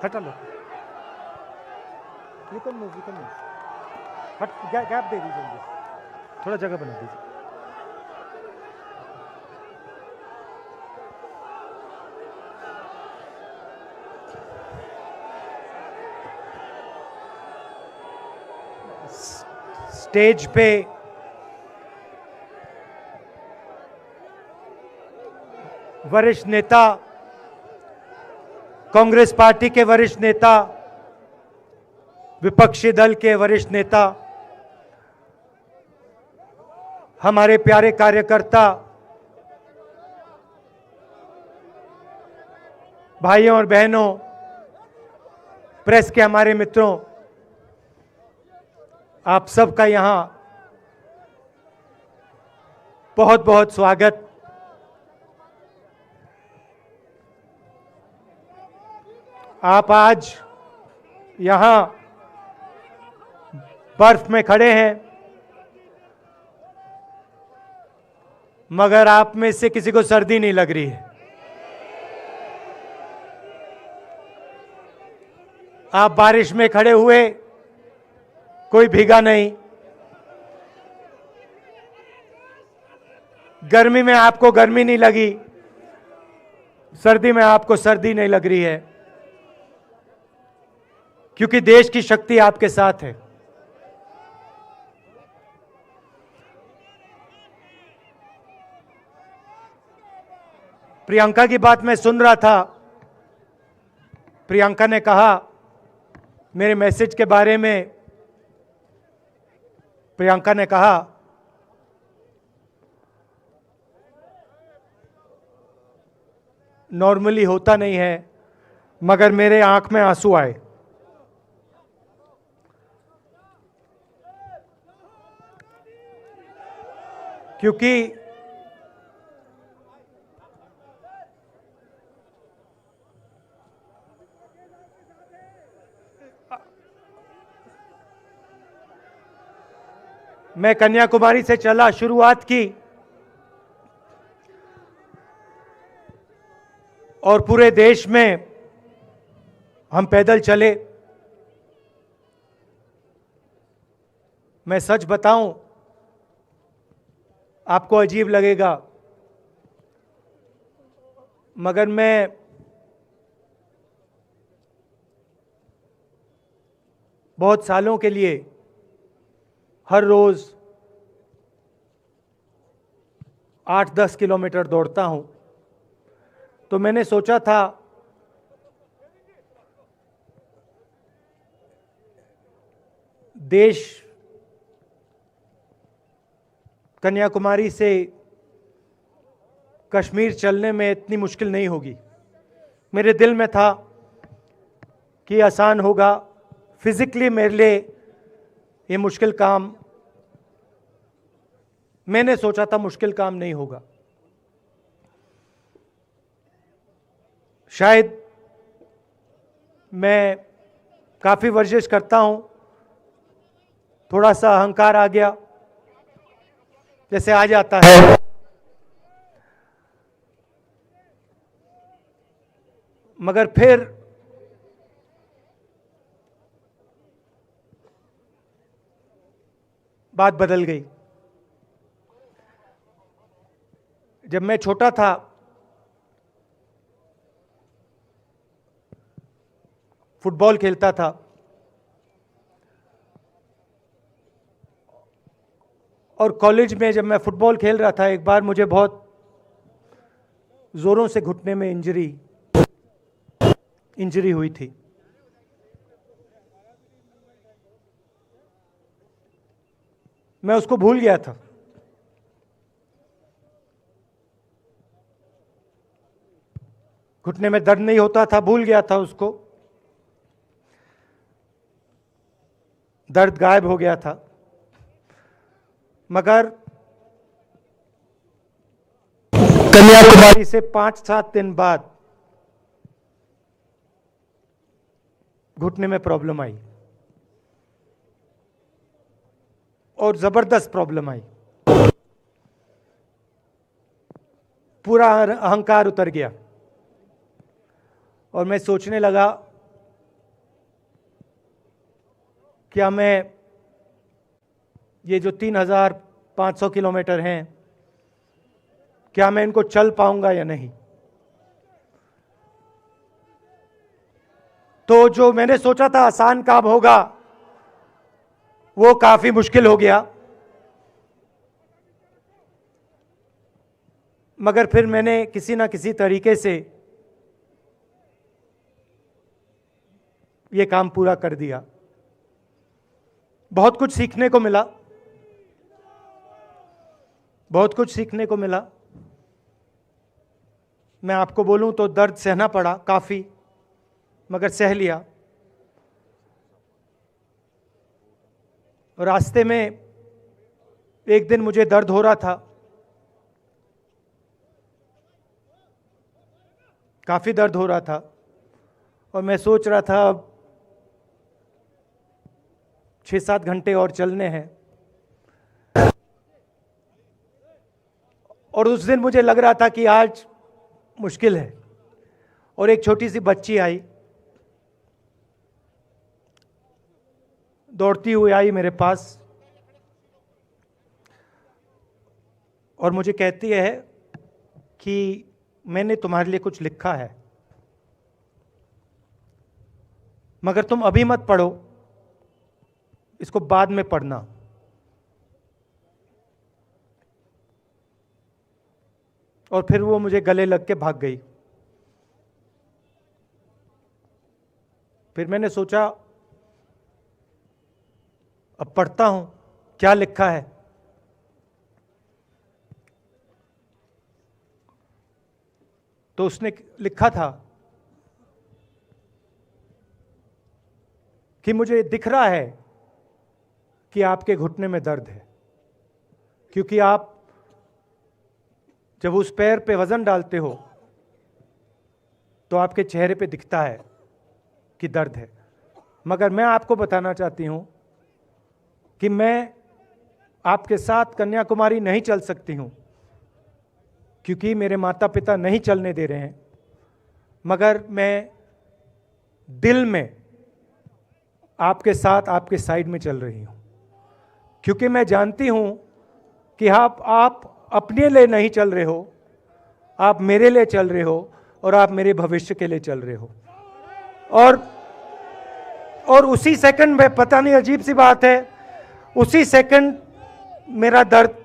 हटा लो, you can move, हट, gap दे दीजिए मुझे, थोड़ा जगह बना दीजिए। स्टेज पे वरिष्ठ नेता, कांग्रेस पार्टी के वरिष्ठ नेता, विपक्षी दल के वरिष्ठ नेता, हमारे प्यारे कार्यकर्ता, भाइयों और बहनों, प्रेस के हमारे मित्रों, आप सबका यहां बहुत बहुत स्वागत। आप आज यहां बर्फ में खड़े हैं, मगर आप में से किसी को सर्दी नहीं लग रही है। आप बारिश में खड़े हुए, कोई भीगा नहीं। गर्मी में आपको गर्मी नहीं लगी, सर्दी में आपको सर्दी नहीं लग रही है, क्योंकि देश की शक्ति आपके साथ है। प्रियंका की बात मैं सुन रहा था। प्रियंका ने कहा मेरे मैसेज के बारे में, प्रियंका ने कहा नॉर्मली होता नहीं है, मगर मेरे आंख में आंसू आए। क्योंकि मैं कन्याकुमारी से चला, शुरुआत की और पूरे देश में हम पैदल चले। मैं सच बताऊं, आपको अजीब लगेगा, मगर मैं बहुत सालों के लिए हर रोज 8-10 किलोमीटर दौड़ता हूं। तो मैंने सोचा था देश कन्याकुमारी से कश्मीर चलने में इतनी मुश्किल नहीं होगी। मेरे दिल में था कि आसान होगा, फिजिकली मेरे लिए ये मुश्किल काम, मैंने सोचा था मुश्किल काम नहीं होगा। शायद मैं काफी वर्जिश करता हूं, थोड़ा सा अहंकार आ गया, जैसे आ जाता है। मगर फिर बात बदल गई। जब मैं छोटा था, फुटबॉल खेलता था, और कॉलेज में जब मैं फुटबॉल खेल रहा था, एक बार मुझे बहुत जोरों से घुटने में इंजरी हुई थी। मैं उसको भूल गया था। घुटने में दर्द नहीं होता था, भूल गया था उसको, दर्द गायब हो गया था। मगर कन्याकुमारी से 5-7 दिन बाद घुटने में प्रॉब्लम आई, और जबरदस्त प्रॉब्लम आई। पूरा अहंकार उतर गया और मैं सोचने लगा क्या मैं ये जो 3,500 किलोमीटर हैं, क्या मैं इनको चल पाऊंगा या नहीं। तो जो मैंने सोचा था आसान काम होगा, वो काफी मुश्किल हो गया। मगर फिर मैंने किसी ना किसी तरीके से ये काम पूरा कर दिया। बहुत कुछ सीखने को मिला, बहुत कुछ सीखने को मिला। मैं आपको बोलूं तो दर्द सहना पड़ा काफी, मगर सह लिया। रास्ते में एक दिन मुझे दर्द हो रहा था, काफी दर्द हो रहा था, और मैं सोच रहा था अब 6-7 घंटे और चलने हैं। और उस दिन मुझे लग रहा था कि आज मुश्किल है। और एक छोटी सी बच्ची आई, दौड़ती हुई आई मेरे पास, और मुझे कहती है कि मैंने तुम्हारे लिए कुछ लिखा है, मगर तुम अभी मत पढ़ो, इसको बाद में पढ़ना। और फिर वो मुझे गले लग के भाग गई। फिर मैंने सोचा अब पढ़ता हूं क्या लिखा है। तो उसने लिखा था कि मुझे दिख रहा है कि आपके घुटने में दर्द है, क्योंकि आप जब उस पैर पे वजन डालते हो तो आपके चेहरे पे दिखता है कि दर्द है। मगर मैं आपको बताना चाहती हूं कि मैं आपके साथ कन्याकुमारी नहीं चल सकती हूं, क्योंकि मेरे माता पिता नहीं चलने दे रहे हैं। मगर मैं दिल में आपके साथ, आपके साइड में चल रही हूं, क्योंकि मैं जानती हूं कि आप अपने लिए नहीं चल रहे हो, आप मेरे लिए चल रहे हो, और आप मेरे भविष्य के लिए चल रहे हो। और उसी सेकंड में, पता नहीं अजीब सी बात है, उसी सेकंड मेरा दर्द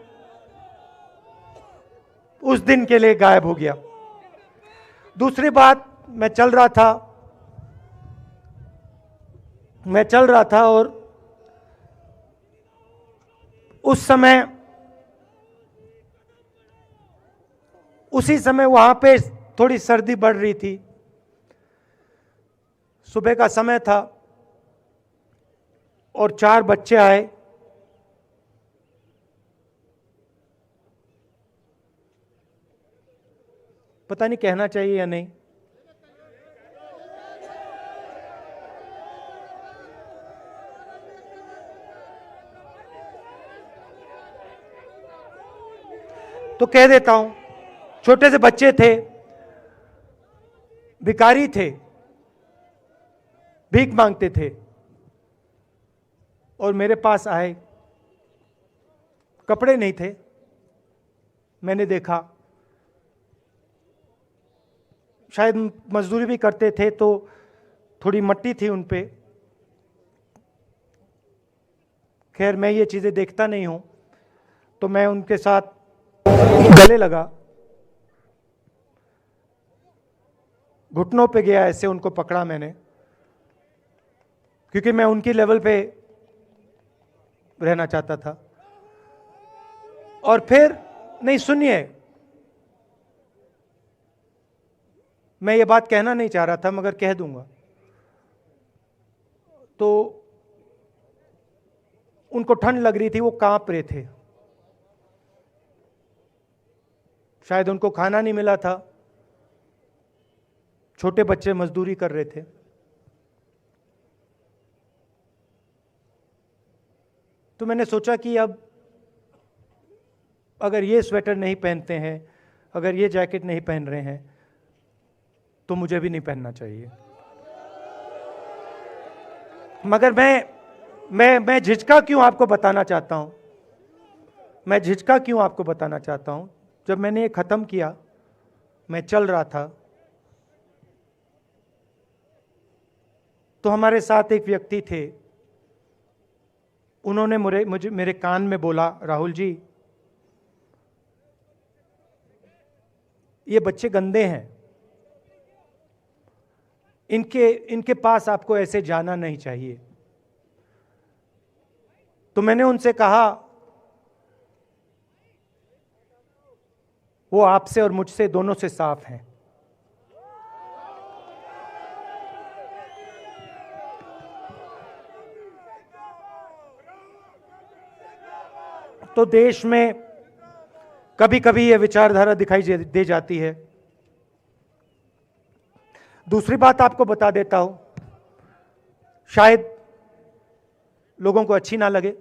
उस दिन के लिए गायब हो गया। दूसरी बात, मैं चल रहा था और उसी समय वहां पे थोड़ी सर्दी बढ़ रही थी। सुबह का समय था और 4 बच्चे आए। पता नहीं कहना चाहिए या नहीं। तो कह देता हूं, छोटे से बच्चे थे, भिखारी थे, भीख मांगते थे, और मेरे पास आए। कपड़े नहीं थे, मैंने देखा, शायद मजदूरी भी करते थे तो थोड़ी मट्टी थी उन पे। खैर, मैं ये चीजें देखता नहीं हूं, तो मैं उनके साथ गले लगा, घुटनों पे गया, ऐसे उनको पकड़ा मैंने, क्योंकि मैं उनकी लेवल पे रहना चाहता था। और फिर, नहीं सुनिए, मैं ये बात कहना नहीं चाह रहा था, मगर कह दूंगा। तो उनको ठंड लग रही थी, वो कांप रहे थे, शायद उनको खाना नहीं मिला था, छोटे बच्चे मजदूरी कर रहे थे। तो मैंने सोचा कि अब अगर ये स्वेटर नहीं पहनते हैं, अगर ये जैकेट नहीं पहन रहे हैं, तो मुझे भी नहीं पहनना चाहिए। मगर मैं मैं झिझका क्यों आपको बताना चाहता हूं, मैं झिझका क्यों आपको बताना चाहता हूं। जब मैंने ये खत्म किया, मैं चल रहा था, तो हमारे साथ एक व्यक्ति थे, उन्होंने मुझे मेरे कान में बोला, राहुल जी, ये बच्चे गंदे हैं, इनके पास आपको ऐसे जाना नहीं चाहिए। तो मैंने उनसे कहा, वो आपसे और मुझसे दोनों से साफ हैं। तो देश में कभी कभी यह विचारधारा दिखाई दे जाती है। दूसरी बात आपको बता देता हूं, शायद लोगों को अच्छी ना लगे।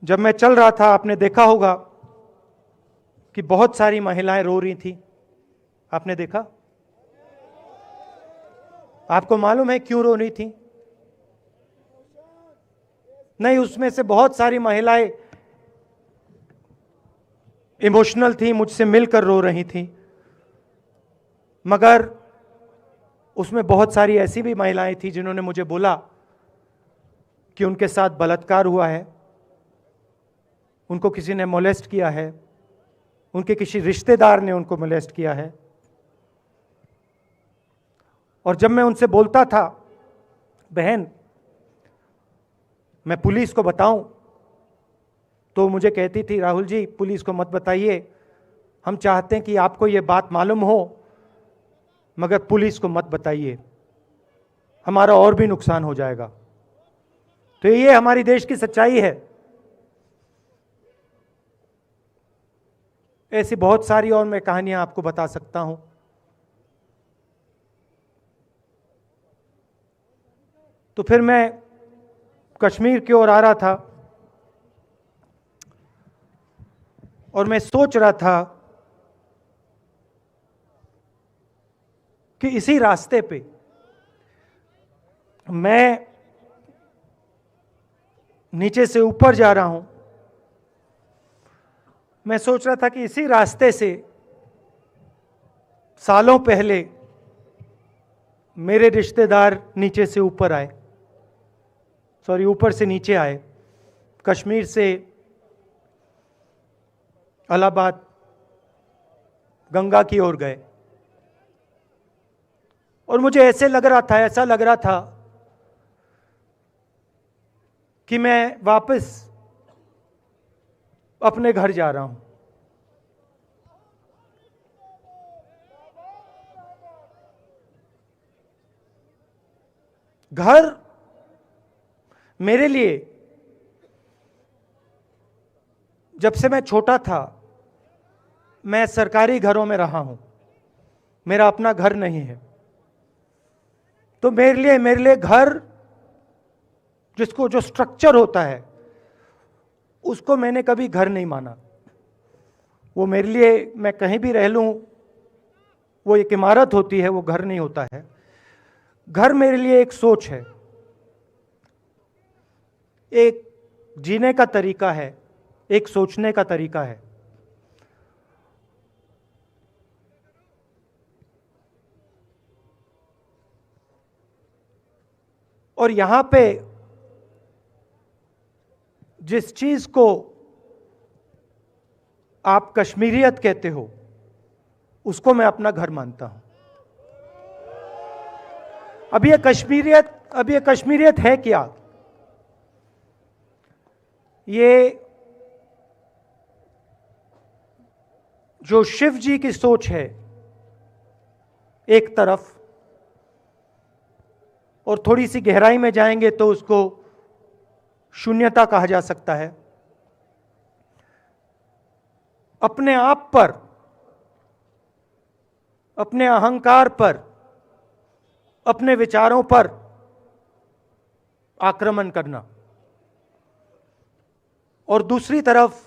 जब मैं चल रहा था, आपने देखा होगा कि बहुत सारी महिलाएं रो रही थी। आपने देखा? आपको मालूम है क्यों रो रही थी? नहीं, उसमें से बहुत सारी महिलाएं इमोशनल थी, मुझसे मिलकर रो रही थी, मगर उसमें बहुत सारी ऐसी भी महिलाएं थी जिन्होंने मुझे बोला कि उनके साथ बलात्कार हुआ है, उनको किसी ने मोलेस्ट किया है, उनके किसी रिश्तेदार ने उनको मोलेस्ट किया है। और जब मैं उनसे बोलता था, बहन मैं पुलिस को बताऊं, तो मुझे कहती थी, राहुल जी पुलिस को मत बताइए, हम चाहते हैं कि आपको ये बात मालूम हो, मगर पुलिस को मत बताइए, हमारा और भी नुकसान हो जाएगा। तो ये हमारी देश की सच्चाई है। ऐसी बहुत सारी और मैं कहानियां आपको बता सकता हूं। तो फिर मैं कश्मीर की ओर आ रहा था और मैं सोच रहा था कि इसी रास्ते पे मैं नीचे से ऊपर जा रहा हूं। मैं सोच रहा था कि इसी रास्ते से सालों पहले मेरे रिश्तेदार नीचे से ऊपर आए, सॉरी ऊपर से नीचे आए, कश्मीर से इलाहाबाद गंगा की ओर गए। और मुझे ऐसा लग रहा था कि मैं वापस अपने घर जा रहा हूं। घर मेरे लिए, जब से मैं छोटा था, मैं सरकारी घरों में रहा हूं, मेरा अपना घर नहीं है। तो मेरे लिए घर, जो स्ट्रक्चर होता है, उसको मैंने कभी घर नहीं माना। वो मेरे लिए, मैं कहीं भी रह लूं, वो एक इमारत होती है, वो घर नहीं होता है। घर मेरे लिए एक सोच है, एक जीने का तरीका है, एक सोचने का तरीका है। और यहां पे जिस चीज को आप कश्मीरियत कहते हो, उसको मैं अपना घर मानता हूं। अब ये कश्मीरियत है क्या? ये जो शिव जी की सोच है एक तरफ, और थोड़ी सी गहराई में जाएंगे तो उसको शून्यता कहा जा सकता है। अपने आप पर, अपने अहंकार पर, अपने विचारों पर आक्रमण करना। और दूसरी तरफ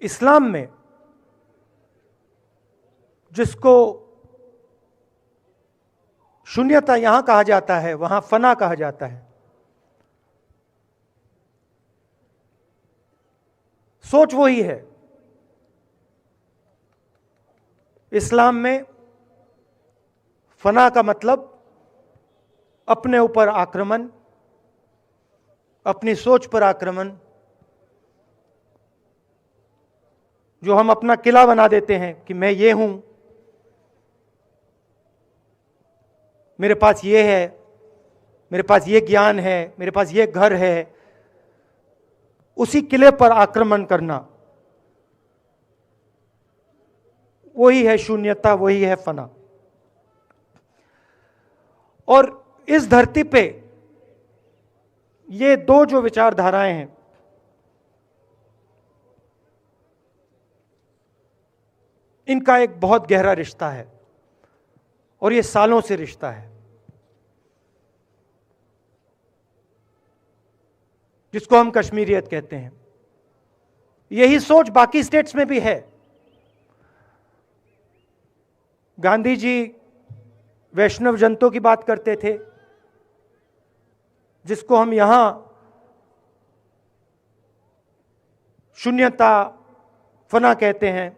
इस्लाम में जिसको शून्यता यहां कहा जाता है, वहां फना कहा जाता है। सोच वही है। इस्लाम में फना का मतलब अपने ऊपर आक्रमण, अपनी सोच पर आक्रमण, जो हम अपना किला बना देते हैं कि मैं ये हूं, मेरे पास ये है, मेरे पास ये ज्ञान है, मेरे पास ये घर है, उसी किले पर आक्रमण करना, वही है शून्यता, वही है फना। और इस धरती पे ये दो जो विचारधाराएं हैं, इनका एक बहुत गहरा रिश्ता है और ये सालों से रिश्ता है, जिसको हम कश्मीरियत कहते हैं। यही सोच बाकी स्टेट्स में भी है। गांधी जी वैष्णव जनतों की बात करते थे, जिसको हम यहां शून्यता, फना कहते हैं,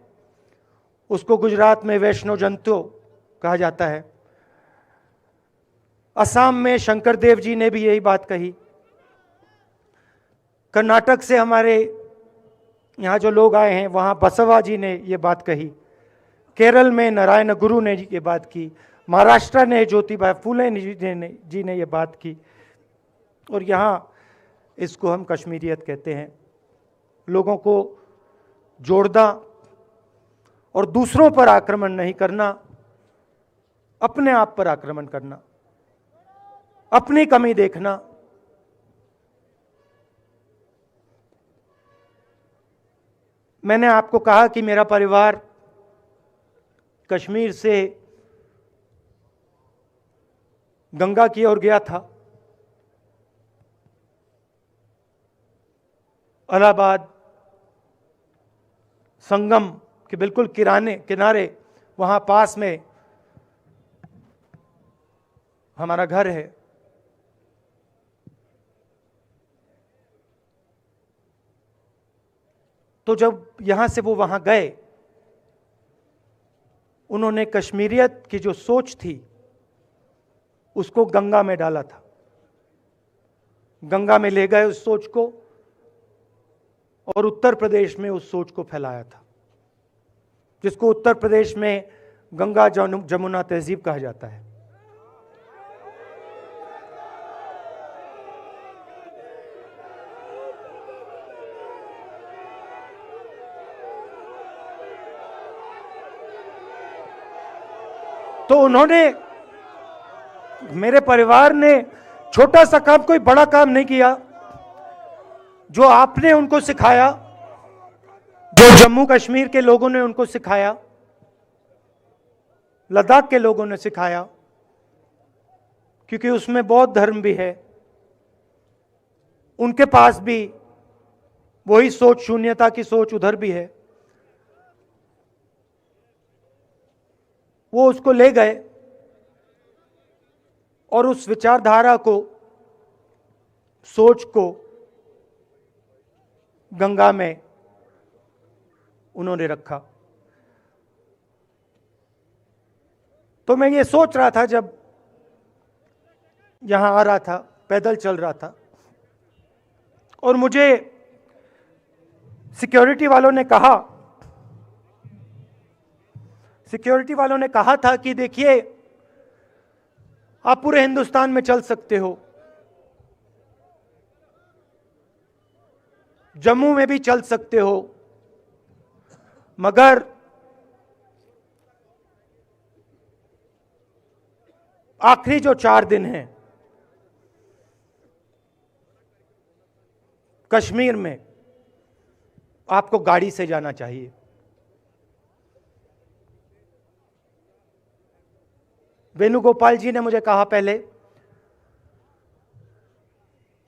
उसको गुजरात में वैष्णव जनतो कहा जाता है। असम में शंकर देव जी ने भी यही बात कही। कर्नाटक से हमारे यहाँ जो लोग आए हैं, वहाँ बसवा जी ने ये बात कही। केरल में नारायण गुरु ने ये बात की। महाराष्ट्र ने ज्योतिबा फुले जी ने ये बात की। और यहाँ इसको हम कश्मीरियत कहते हैं। लोगों को जोड़ना और दूसरों पर आक्रमण नहीं करना, अपने आप पर आक्रमण करना, अपनी कमी देखना। मैंने आपको कहा कि मेरा परिवार कश्मीर से गंगा की ओर गया था। इलाहाबाद संगम के बिल्कुल किनारे वहां पास में हमारा घर है। तो जब यहां से वो वहां गए, उन्होंने कश्मीरियत की जो सोच थी उसको गंगा में डाला था। गंगा में ले गए उस सोच को और उत्तर प्रदेश में उस सोच को फैलाया था, जिसको उत्तर प्रदेश में गंगा जमुना तहजीब कहा जाता है। तो उन्होंने, मेरे परिवार ने छोटा सा काम, कोई बड़ा काम नहीं किया। जो आपने उनको सिखाया, जो जम्मू कश्मीर के लोगों ने उनको सिखाया, लद्दाख के लोगों ने सिखाया, क्योंकि उसमें बौद्ध धर्म भी है, उनके पास भी वही सोच, शून्यता की सोच उधर भी है। वो उसको ले गए और उस विचारधारा को, सोच को गंगा में उन्होंने रखा। तो मैं ये सोच रहा था, जब यहां आ रहा था, पैदल चल रहा था, और मुझे सिक्योरिटी वालों ने कहा था कि देखिए, आप पूरे हिंदुस्तान में चल सकते हो, जम्मू में भी चल सकते हो, मगर आखिरी जो 4 दिन हैं कश्मीर में, आपको गाड़ी से जाना चाहिए। वेणुगोपाल जी ने मुझे कहा पहले,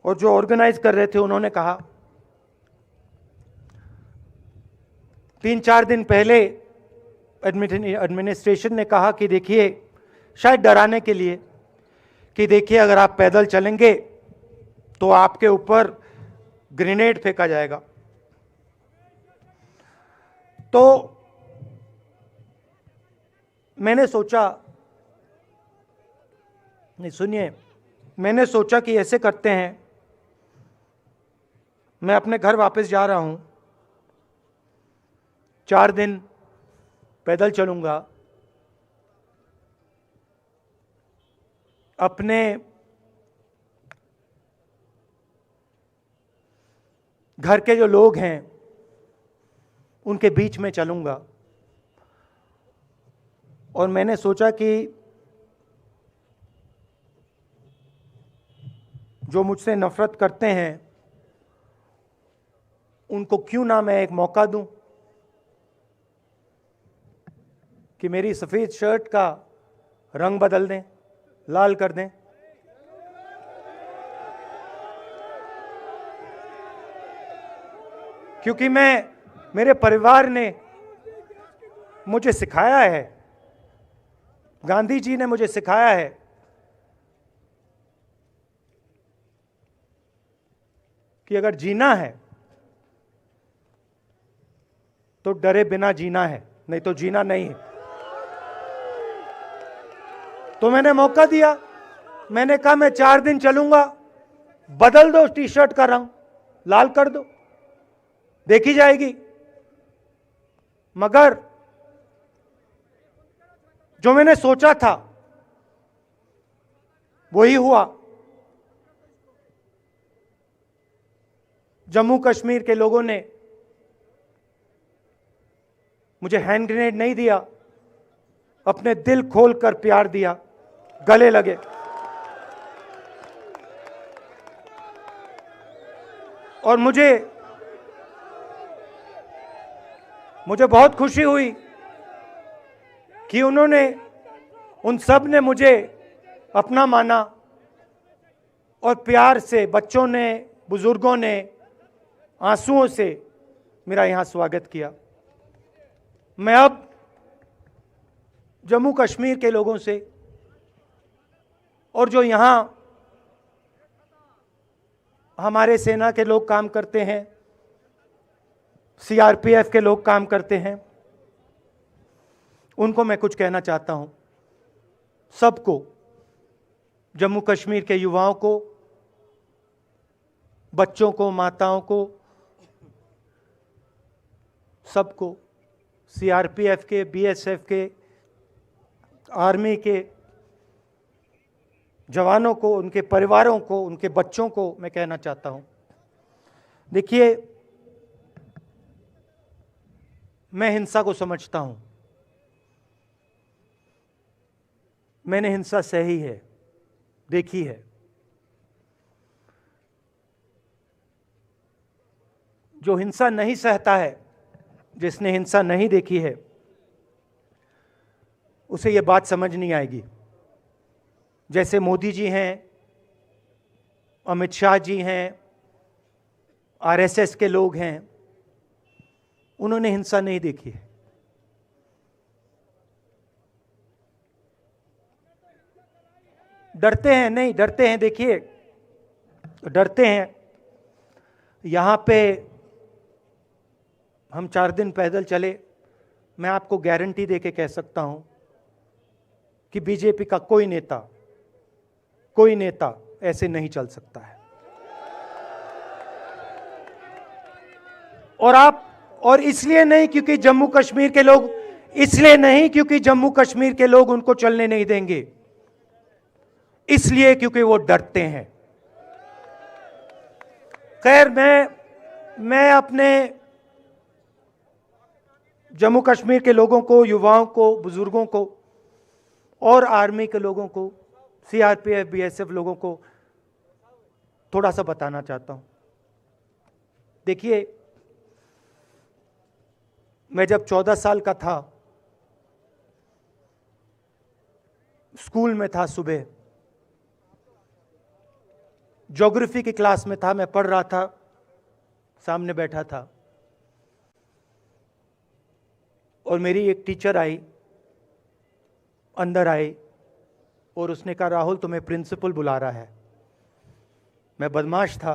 और जो ऑर्गेनाइज कर रहे थे उन्होंने कहा। 3-4 दिन पहले एडमिनिस्ट्रेशन ने कहा कि देखिए, शायद डराने के लिए कि देखिए अगर आप पैदल चलेंगे तो आपके ऊपर ग्रेनेड फेंका जाएगा। तो मैंने सोचा, नहीं सुनिए, मैंने सोचा कि ऐसे करते हैं, मैं अपने घर वापस जा रहा हूं, 4 दिन पैदल चलूंगा, अपने घर के जो लोग हैं उनके बीच में चलूंगा। और मैंने सोचा कि जो मुझसे नफरत करते हैं उनको क्यों ना मैं एक मौका दूं कि मेरी सफेद शर्ट का रंग बदल दें, लाल कर दें। क्योंकि मेरे परिवार ने मुझे सिखाया है, गांधी जी ने मुझे सिखाया है कि अगर जीना है तो डरे बिना जीना है, नहीं तो जीना नहीं है। तो मैंने मौका दिया, मैंने कहा मैं 4 दिन चलूंगा, बदल दो टी शर्ट का रंग, लाल कर दो, देखी जाएगी। मगर जो मैंने सोचा था वही हुआ। जम्मू कश्मीर के लोगों ने मुझे हैंड ग्रेनेड नहीं दिया, अपने दिल खोलकर प्यार दिया, गले लगे। और मुझे बहुत खुशी हुई कि उन सब ने मुझे अपना माना और प्यार से, बच्चों ने, बुजुर्गों ने आंसुओं से मेरा यहां स्वागत किया। मैं अब जम्मू कश्मीर के लोगों से और जो यहां हमारे सेना के लोग काम करते हैं, सीआरपीएफ के लोग काम करते हैं, उनको मैं कुछ कहना चाहता हूं। सबको, जम्मू कश्मीर के युवाओं को, बच्चों को, माताओं को, सबको, सीआरपीएफ के, बीएसएफ के, आर्मी के जवानों को, उनके परिवारों को, उनके बच्चों को मैं कहना चाहता हूं, देखिए मैं हिंसा को समझता हूं, मैंने हिंसा सही है, देखी है। जो हिंसा नहीं सहता है, जिसने हिंसा नहीं देखी है, उसे यह बात समझ नहीं आएगी। जैसे मोदी जी हैं, अमित शाह जी हैं, आरएसएस के लोग हैं, उन्होंने हिंसा नहीं देखी है। डरते हैं, नहीं डरते हैं, देखिए डरते हैं। यहां पे हम 4 दिन पैदल चले, मैं आपको गारंटी देके कह सकता हूं कि बीजेपी का कोई नेता ऐसे नहीं चल सकता है। और इसलिए नहीं क्योंकि जम्मू कश्मीर के लोग, इसलिए नहीं क्योंकि जम्मू कश्मीर के लोग उनको चलने नहीं देंगे, इसलिए क्योंकि वो डरते हैं। खैर, मैं अपने जम्मू कश्मीर के लोगों को, युवाओं को, बुजुर्गों को और आर्मी के लोगों को, सीआरपीएफ, बीएसएफ लोगों को थोड़ा सा बताना चाहता हूं। देखिए, मैं जब 14 साल का था, स्कूल में था, सुबह ज्योग्राफी की क्लास में था, मैं पढ़ रहा था, सामने बैठा था और मेरी एक टीचर आई, अंदर आई और उसने कहा राहुल तुम्हें प्रिंसिपल बुला रहा है। मैं बदमाश था,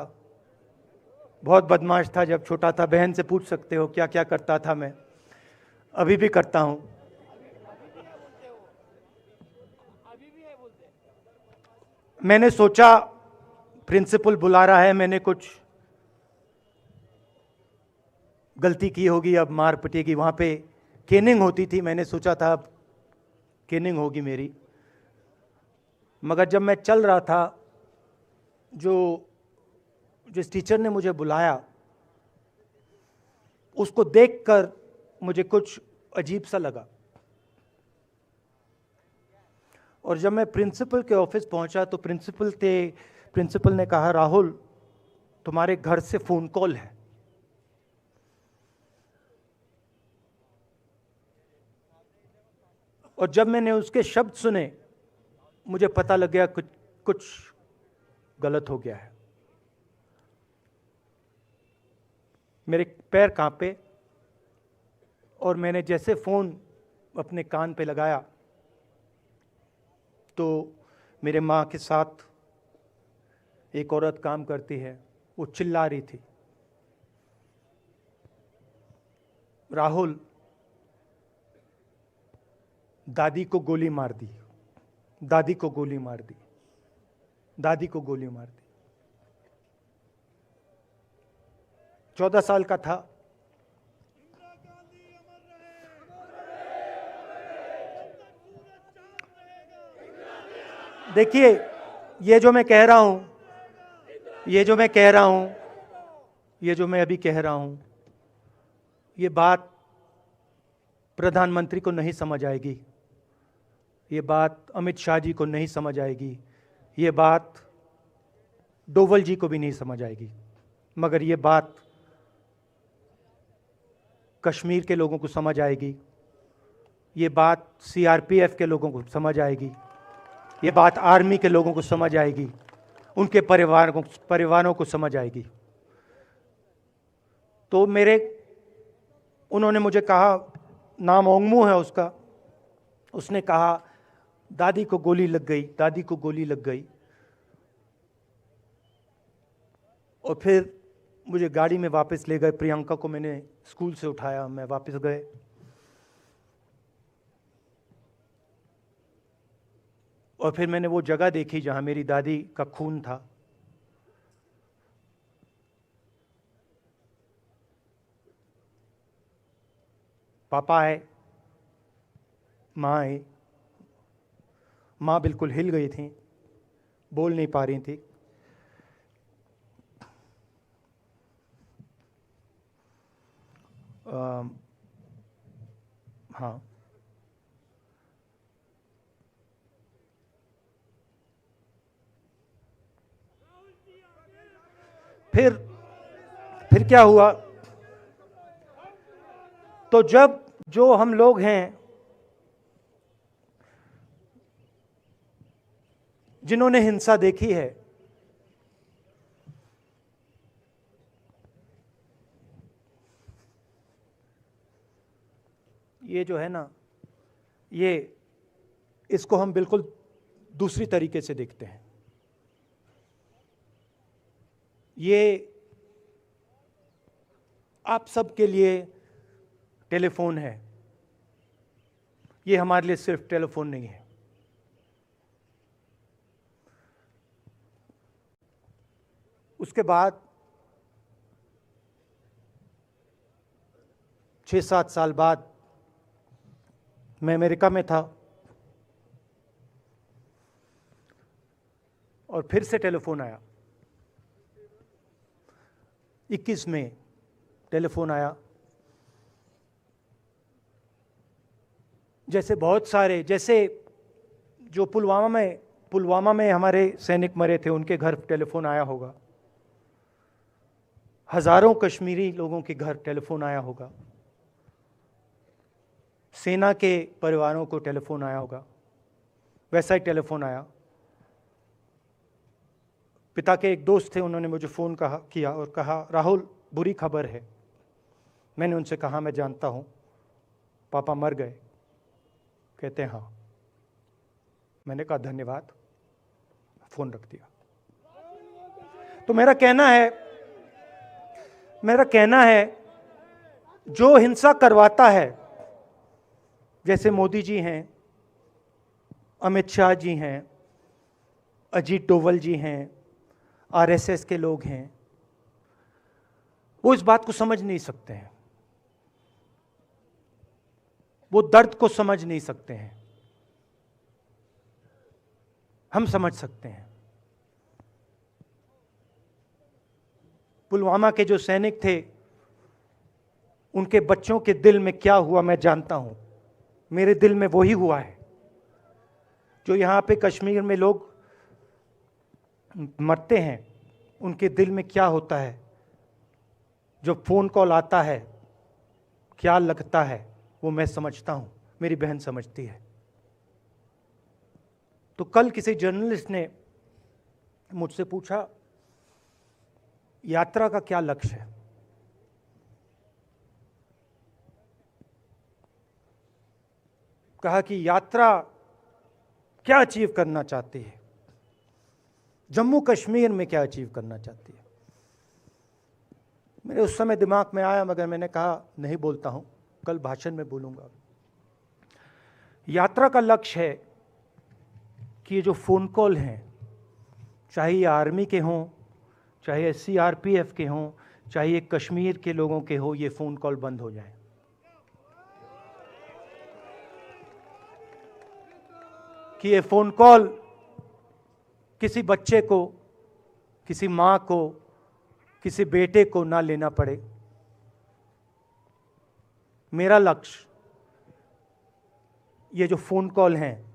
बहुत बदमाश था जब छोटा था। बहन से पूछ सकते हो क्या क्या करता था मैं, अभी भी करता हूं। मैंने सोचा प्रिंसिपल बुला रहा है, मैंने कुछ गलती की होगी, अब मार पिटेगी। वहां पे केनिंग होती थी, मैंने सोचा था अब केनिंग होगी मेरी। मगर जब मैं चल रहा था, जिस टीचर ने मुझे बुलाया उसको देखकर मुझे कुछ अजीब सा लगा। और जब मैं प्रिंसिपल के ऑफिस पहुंचा तो प्रिंसिपल ने कहा राहुल तुम्हारे घर से फोन कॉल है। और जब मैंने उसके शब्द सुने मुझे पता लग गया कुछ गलत हो गया है। मेरे पैर कांपे और मैंने जैसे फोन अपने कान पे लगाया तो मेरे माँ के साथ एक औरत काम करती है, वो चिल्ला रही थी राहुल दादी को गोली मार दी, दादी को गोली मार दी, दादी को गोली मार दी। 14 साल का था। देखिए ये जो मैं कह रहा हूं, ये जो मैं अभी कह रहा हूं, ये बात प्रधानमंत्री को नहीं समझ आएगी, ये बात अमित शाह जी को नहीं समझ आएगी, ये बात डोवल जी को भी नहीं समझ आएगी, मगर ये बात कश्मीर के लोगों को समझ आएगी, ये बात सीआरपीएफ के लोगों को समझ आएगी, ये बात आर्मी के लोगों को समझ आएगी, उनके परिवारों को समझ आएगी। तो उन्होंने मुझे कहा, नाम ओंगमू है उसका, उसने कहा दादी को गोली लग गई, दादी को गोली लग गई। और फिर मुझे गाड़ी में वापस ले गए, प्रियंका को मैंने स्कूल से उठाया, मैं वापस गए। और फिर मैंने वो जगह देखी जहां मेरी दादी का खून था। पापा आए, माँ आई। माँ बिल्कुल हिल गई थी, बोल नहीं पा रही थी। हाँ, फिर क्या हुआ? तो जो हम लोग हैं जिन्होंने हिंसा देखी है, ये जो है ना, इसको हम बिल्कुल दूसरी तरीके से देखते हैं। ये आप सबके लिए टेलीफोन है, ये हमारे लिए सिर्फ टेलीफोन नहीं है। उसके बाद 6-7 साल बाद मैं अमेरिका में था और फिर से टेलीफोन आया। 21 में टेलीफोन आया। जैसे बहुत सारे, जैसे जो पुलवामा में हमारे सैनिक मरे थे, उनके घर टेलीफोन आया होगा। हजारों कश्मीरी लोगों के घर टेलीफोन आया होगा। सेना के परिवारों को टेलीफोन आया होगा। वैसा ही टेलीफोन आया। पिता के एक दोस्त थे, उन्होंने मुझे फ़ोन किया और कहा राहुल बुरी खबर है। मैंने उनसे कहा मैं जानता हूँ, पापा मर गए। कहते हैं हाँ, मैंने कहा धन्यवाद, फोन रख दिया। तो मेरा कहना है जो हिंसा करवाता है, जैसे मोदी जी हैं, अमित शाह जी हैं, अजीत डोवल जी हैं, आरएसएस के लोग हैं, वो इस बात को समझ नहीं सकते हैं, वो दर्द को समझ नहीं सकते हैं। हम समझ सकते हैं। पुलवामा के जो सैनिक थे, उनके बच्चों के दिल में क्या हुआ मैं जानता हूं। मेरे दिल में वही हुआ है जो यहां पे कश्मीर में लोग मरते हैं, उनके दिल में क्या होता है। जो फोन कॉल आता है क्या लगता है, वो मैं समझता हूं, मेरी बहन समझती है। तो कल किसी जर्नलिस्ट ने मुझसे पूछा यात्रा का क्या लक्ष्य है। कहा कि यात्रा क्या अचीव करना चाहती है, जम्मू कश्मीर में क्या अचीव करना चाहती है। मेरे उस समय दिमाग में आया, मगर मैंने कहा नहीं बोलता हूं, कल भाषण में बोलूंगा। यात्रा का लक्ष्य है कि ये जो फोन कॉल हैं, चाहे ये आर्मी के हों, चाहे सीआरपीएफ के हों, चाहे ये कश्मीर के लोगों के हो, ये फोन कॉल बंद हो जाए। कि ये फोन कॉल किसी बच्चे को, किसी मां को, किसी बेटे को ना लेना पड़े। मेरा लक्ष्य ये जो फोन कॉल हैं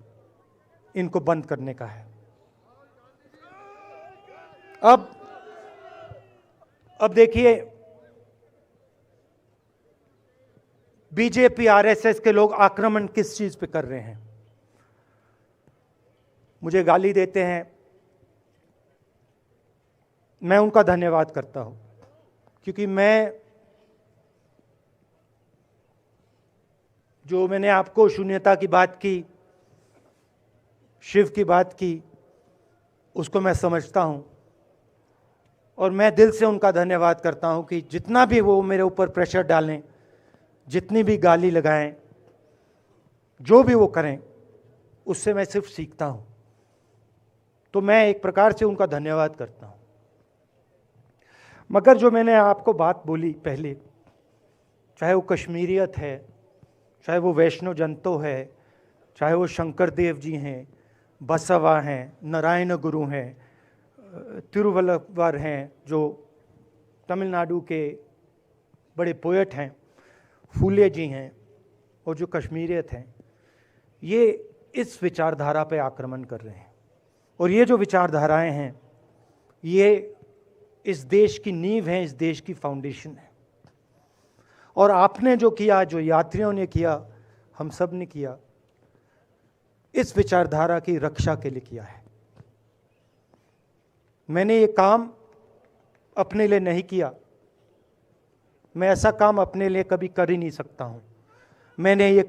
इनको बंद करने का है। अब देखिए, बीजेपी आरएसएस के लोग आक्रमण किस चीज पे कर रहे हैं। मुझे गाली देते हैं, मैं उनका धन्यवाद करता हूं, क्योंकि मैंने आपको शून्यता की बात की, शिव की बात की, उसको मैं समझता हूं और मैं दिल से उनका धन्यवाद करता हूं कि जितना भी वो मेरे ऊपर प्रेशर डालें, जितनी भी गाली लगाएं, जो भी वो करें, उससे मैं सिर्फ सीखता हूं। तो मैं एक प्रकार से उनका धन्यवाद करता हूं। मगर जो मैंने आपको बात बोली पहले, चाहे वो कश्मीरियत है, चाहे वो वैष्णो जंतो है, चाहे वो शंकर देव जी हैं, बसवा हैं, नारायण गुरु हैं, तिरुवल्लुवर हैं जो तमिलनाडु के बड़े पोएट हैं, फूले जी हैं, और जो कश्मीरियत हैं, ये इस विचारधारा पे आक्रमण कर रहे हैं। और ये जो विचारधाराएं हैं, ये इस देश की नींव है, इस देश की फाउंडेशन है। और आपने जो किया, जो यात्रियों ने किया, हम सब ने किया, इस विचारधारा की रक्षा के लिए किया है। मैंने ये काम अपने लिए नहीं किया, मैं ऐसा काम अपने लिए कभी कर ही नहीं सकता हूं। मैंने ये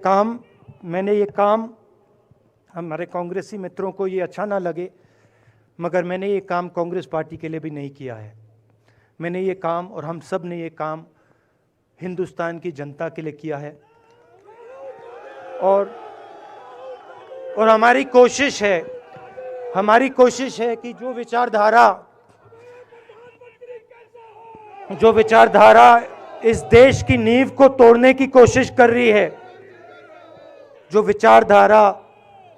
काम हमारे कांग्रेसी मित्रों को ये अच्छा ना लगे, मगर मैंने ये काम कांग्रेस पार्टी के लिए भी नहीं किया है। मैंने ये काम, और हम सब ने ये काम हिंदुस्तान की जनता के लिए किया है। और हमारी कोशिश है कि जो विचारधारा इस देश की नींव को तोड़ने की कोशिश कर रही है, जो विचारधारा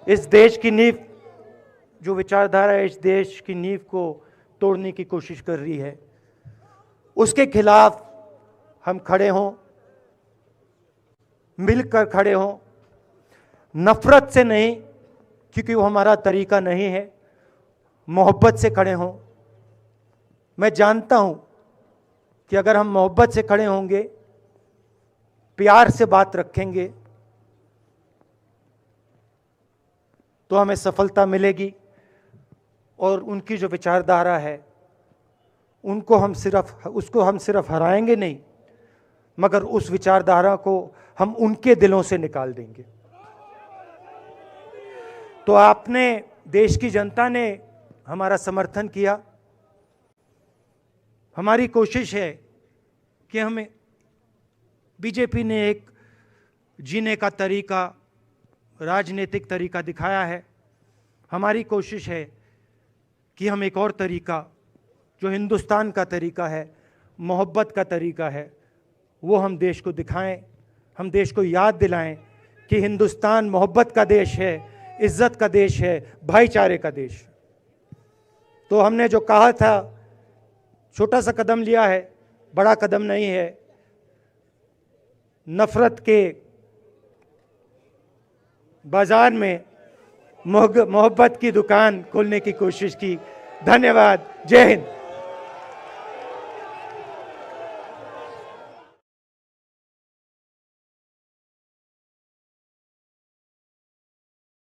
इस देश की नींव को तोड़ने की कोशिश कर रही है, उसके खिलाफ हम खड़े हों, मिलकर खड़े हों, नफरत से नहीं, क्योंकि वो हमारा तरीका नहीं है, मोहब्बत से खड़े हों। मैं जानता हूं कि अगर हम मोहब्बत से खड़े होंगे, प्यार से बात रखेंगे, तो हमें सफलता मिलेगी। और उनकी जो विचारधारा है, उसको हम सिर्फ हराएंगे नहीं, मगर उस विचारधारा को हम उनके दिलों से निकाल देंगे। तो आपने देश की जनता ने हमारा समर्थन किया। हमारी कोशिश है कि हमें बीजेपी ने एक जीने का तरीका, राजनीतिक तरीका दिखाया है। हमारी कोशिश है कि हम एक और तरीका, जो हिंदुस्तान का तरीका है, मोहब्बत का तरीका है, वो हम देश को दिखाएं। हम देश को याद दिलाएं कि हिंदुस्तान मोहब्बत का देश है, इज्जत का देश है, भाईचारे का देश। तो हमने जो कहा था, छोटा सा कदम लिया है, बड़ा कदम नहीं है। नफरत के बाजार में मोहब्बत की दुकान खोलने की कोशिश की। धन्यवाद। जय हिंद।